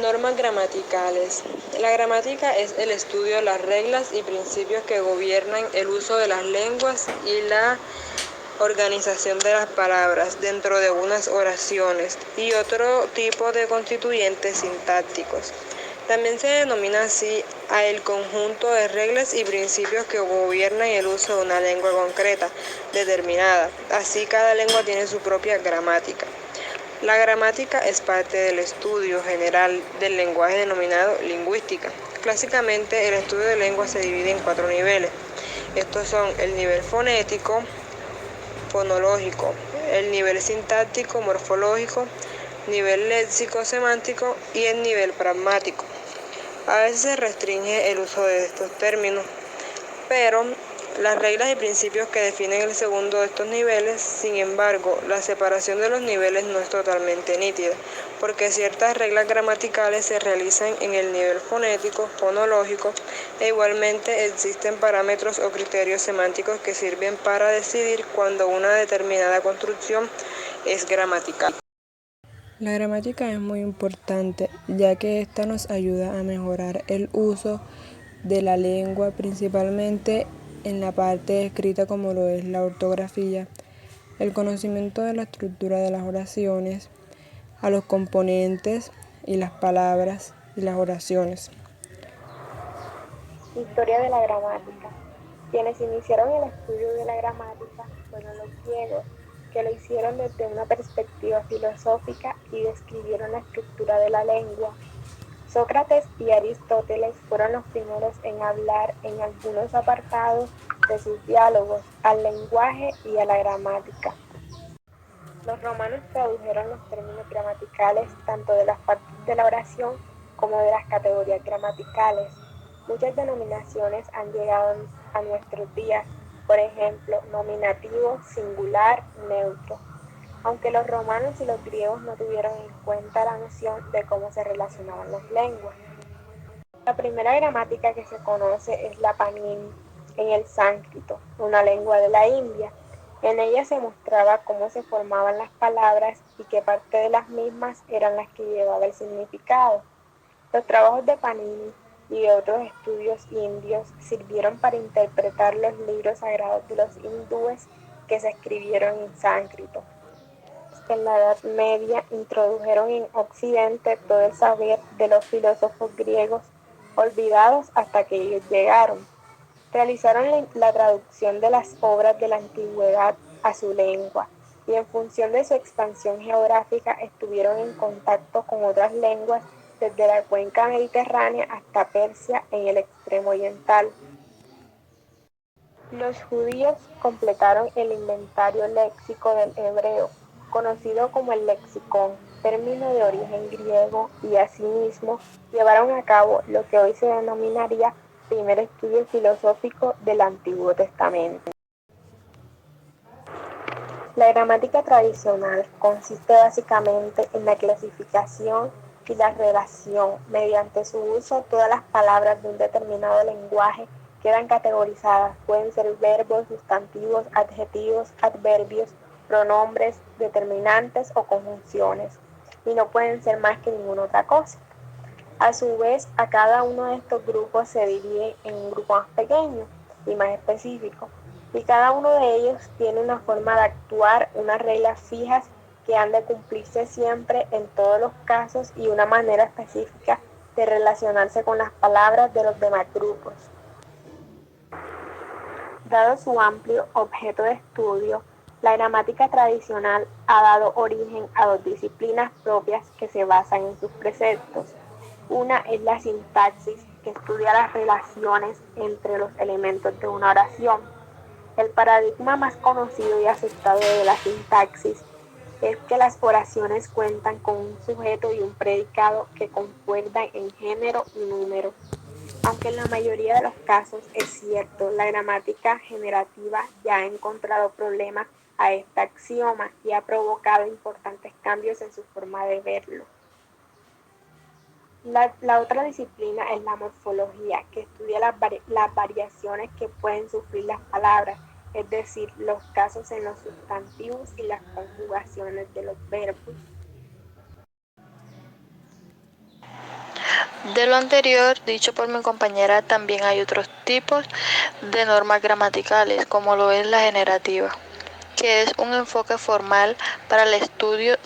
Normas gramaticales. La gramática es el estudio de las reglas y principios que gobiernan el uso de las lenguas y la organización de las palabras dentro de unas oraciones y otro tipo de constituyentes sintácticos. También se denomina así a el conjunto de reglas y principios que gobiernan el uso de una lengua concreta, determinada. Así cada lengua tiene su propia gramática. La gramática es parte del estudio general del lenguaje denominado lingüística. Clásicamente, el estudio de lengua se divide en 4 niveles. Estos son el nivel fonético, fonológico, el nivel sintáctico, morfológico, nivel léxico-semántico y el nivel pragmático. A veces se restringe el uso de estos términos, pero las reglas y principios que definen el segundo de estos niveles, sin embargo, la separación de los niveles no es totalmente nítida, porque ciertas reglas gramaticales se realizan en el nivel fonético, fonológico, e igualmente existen parámetros o criterios semánticos que sirven para decidir cuando una determinada construcción es gramatical. La gramática es muy importante, ya que esta nos ayuda a mejorar el uso de la lengua, principalmente en la parte escrita como lo es la ortografía, el conocimiento de la estructura de las oraciones, a los componentes y las palabras y las oraciones. Historia de la gramática. Quienes iniciaron el estudio de la gramática fueron los griegos, que lo hicieron desde una perspectiva filosófica y describieron la estructura de la lengua. Sócrates y Aristóteles fueron los primeros en hablar en algunos apartados de sus diálogos al lenguaje y a la gramática. Los romanos tradujeron los términos gramaticales tanto de las partes de la oración como de las categorías gramaticales. Muchas denominaciones han llegado a nuestros días, por ejemplo, nominativo, singular, neutro, aunque los romanos y los griegos no tuvieron en cuenta la noción de cómo se relacionaban las lenguas. La primera gramática que se conoce es la Panini, en el sánscrito, una lengua de la India. En ella se mostraba cómo se formaban las palabras y qué parte de las mismas eran las que llevaba el significado. Los trabajos de Panini y de otros estudios indios sirvieron para interpretar los libros sagrados de los hindúes que se escribieron en sánscrito. En la Edad Media introdujeron en Occidente todo el saber de los filósofos griegos olvidados hasta que ellos llegaron. Realizaron la traducción de las obras de la antigüedad a su lengua y en función de su expansión geográfica estuvieron en contacto con otras lenguas desde la cuenca mediterránea hasta Persia en el extremo oriental. Los judíos completaron el inventario léxico del hebreo, conocido como el lexicón, término de origen griego, y asimismo llevaron a cabo lo que hoy se denominaría primer estudio filosófico del Antiguo Testamento. La gramática tradicional consiste básicamente en la clasificación y la relación. Mediante su uso, todas las palabras de un determinado lenguaje quedan categorizadas. Pueden ser verbos, sustantivos, adjetivos, adverbios, pronombres, determinantes o conjunciones. Y no pueden ser más que ninguna otra cosa. A su vez, a cada uno de estos grupos se divide en un grupo más pequeño y más específico. Y cada uno de ellos tiene una forma de actuar, unas reglas fijas que han de cumplirse siempre en todos los casos y una manera específica de relacionarse con las palabras de los demás grupos. Dado su amplio objeto de estudio, la gramática tradicional ha dado origen a dos disciplinas propias que se basan en sus preceptos. Una es la sintaxis, que estudia las relaciones entre los elementos de una oración. El paradigma más conocido y aceptado de la sintaxis es que las oraciones cuentan con un sujeto y un predicado que concuerdan en género y número. Aunque en la mayoría de los casos es cierto, la gramática generativa ya ha encontrado problemas a este axioma y ha provocado importantes cambios en su forma de verlo. La otra disciplina es la morfología, que estudia las variaciones que pueden sufrir las palabras, es decir, los casos en los sustantivos y las conjugaciones de los verbos. De lo anterior, dicho por mi compañera, también hay otros tipos de normas gramaticales, como lo es la generativa, que es un enfoque formal para el estudio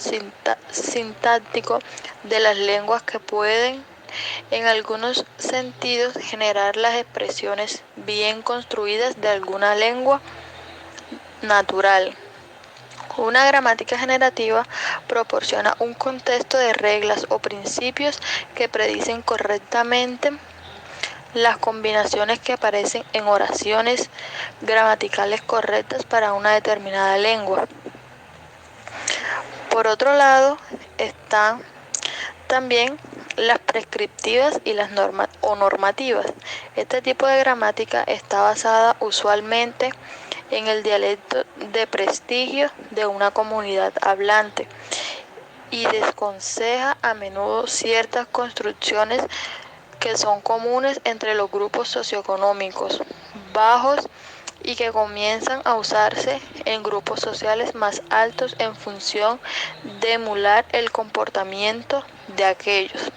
sintáctico de las lenguas que pueden, en algunos sentidos, generar las expresiones bien construidas de alguna lengua natural. Una gramática generativa proporciona un contexto de reglas o principios que predicen correctamente las combinaciones que aparecen en oraciones gramaticales correctas para una determinada lengua. Por otro lado, están también las prescriptivas y las normativas. Este tipo de gramática está basada usualmente en el dialecto de prestigio de una comunidad hablante y desconseja a menudo ciertas construcciones que son comunes entre los grupos socioeconómicos bajos y que comienzan a usarse en grupos sociales más altos en función de emular el comportamiento de aquellos.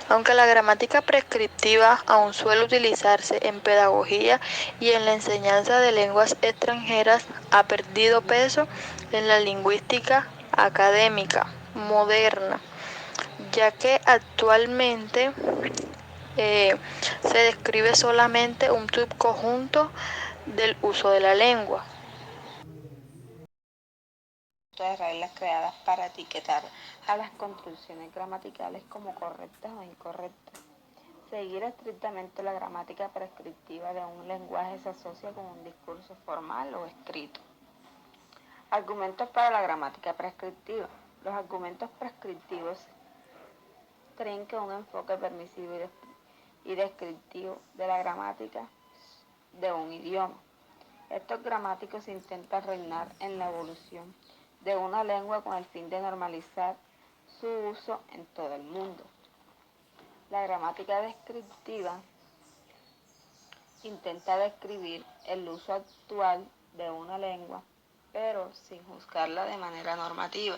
Aunque la gramática prescriptiva aún suele utilizarse en pedagogía y en la enseñanza de lenguas extranjeras, ha perdido peso en la lingüística académica moderna, ya que actualmente se describe solamente un subconjunto del uso de la lengua. De reglas creadas para etiquetar a las construcciones gramaticales como correctas o incorrectas. Seguir estrictamente la gramática prescriptiva de un lenguaje se asocia con un discurso formal o escrito. Argumentos para la gramática prescriptiva. Los argumentos prescriptivos creen que un enfoque permisivo y descriptivo de la gramática de un idioma. Estos gramáticos intentan reinar en la evolución de una lengua con el fin de normalizar su uso en todo el mundo. La gramática descriptiva intenta describir el uso actual de una lengua, pero sin juzgarla de manera normativa.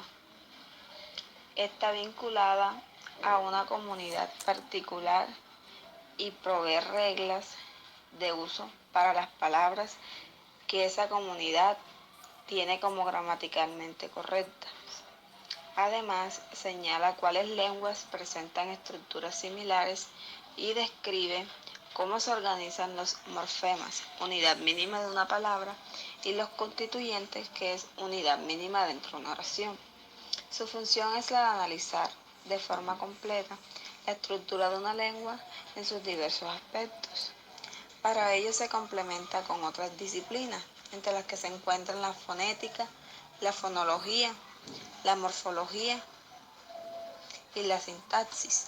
Está vinculada a una comunidad particular y provee reglas de uso para las palabras que esa comunidad tiene como gramaticalmente correctas. Además, señala cuáles lenguas presentan estructuras similares y describe cómo se organizan los morfemas, unidad mínima de una palabra, y los constituyentes, que es unidad mínima dentro de una oración. Su función es la de analizar de forma completa la estructura de una lengua en sus diversos aspectos. Para ello se complementa con otras disciplinas, entre las que se encuentran la fonética, la fonología, la morfología y la sintaxis.